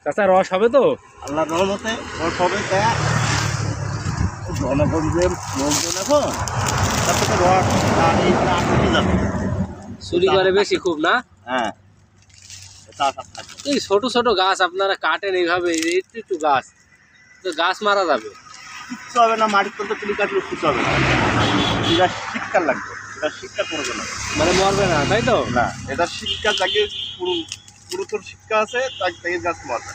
চাচা রস হবে তো? আল্লাহ রহমতে রস হবে। জনগণদের লোকজন এখন তার থেকে রস আসতে যাবে। চুরি করে বেশি খুব না? হ্যাঁ, এই ছোট ছোট গাছ আপনারা কাটেন এইভাবে, একটু একটু গাছ, তো গাছ মারা যাবে। কিচ্ছু হবে না, মাটির তলতে তুলি কাটলে কিচ্ছু হবে না। এটা শিক্ষা লাগবে, এটা শিক্ষা করবে না, মানে মরবে না, তাই তো? না এটা শিক্ষা যাকে গুরুতর শিক্ষা আছে তাকে গাছ মরবে।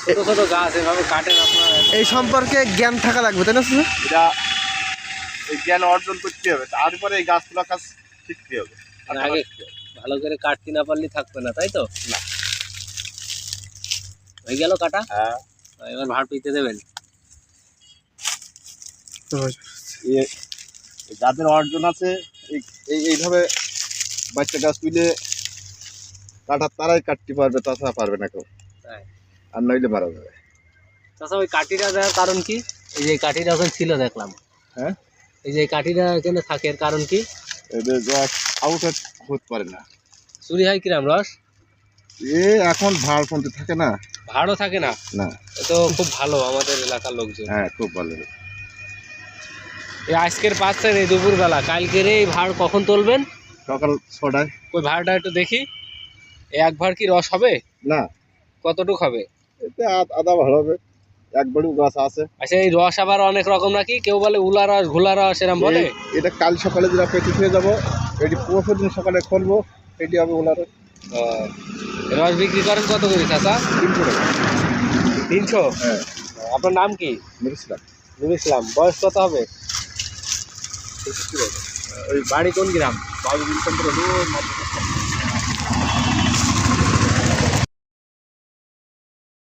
ছোট ছোট গাছ এভাবে কাটেন আপনারা। এই সম্পর্কে জ্ঞান থাকা লাগবে, তাই না? এটা এই জ্ঞান অর্জন করতে হবে, তারপরে এই গাছগুলো কাজ শিখতে হবে। আগে ভালো করে কাটতে না পারলে থাকবে না, তাই তো? না, হয়ে গেল কাটা। হ্যাঁ, এবার ভাড় পেতে দেবেন। যাদের অর্জন আছে এইভাবে বাচ্চা গাছ তুলে কাটার তারাই কাটতে পারবে, তাছাড়া পারবে না কেউ, আর নইলে মারা যাবে। তাছাড়া ওই কাঠিটা দেওয়ার কারণ কি? এই যে কাঠিটা ওখানে ছিল দেখলাম। হ্যাঁ, এই যে কাঠিটা এখানে থাকে, এর কারণ কি? এদের রস আউট হতে পারে না। চুরি হয় কিরাম রস? এখন ভাড় পর্যন্ত থাকে না, ভাড়ও থাকে না। না, তো খুব ভালো আমাদের এলাকার লোকজন। হ্যাঁ খুব ভালো। এই আজকের পাচ্ছেন এই দুপুরবেলা, কালকের এই ভাড় কখন তুলবেন? সকাল 6টায়। ওই ভাড়টা একটু দেখি। এই এক ভাড় কি রস হবে? না, কতটুক হবে? এতে আদা ভালো হবে, এক বড়ি গাছ আছে। আচ্ছা, এই রস আবার অনেক রকম নাকি? কেউ বলে উলা রস, ঘোলা রস, এরম বলে? এটা কাল সকালে যেটা পেটি খেয়ে যাবো, এটি পরশু দিন সকালে খুলবো, এটি হবে ওলারে। রস বিক্রি করেন কত করে চাচা? 300 টাকা। 300? হ্যাঁ। আপনার নাম কি? নুর ইসলাম। নুর ইসলাম। বয়স কত হবে? ওই বাড়ি কোন গ্রাম? বাবু বিলচন্দ্র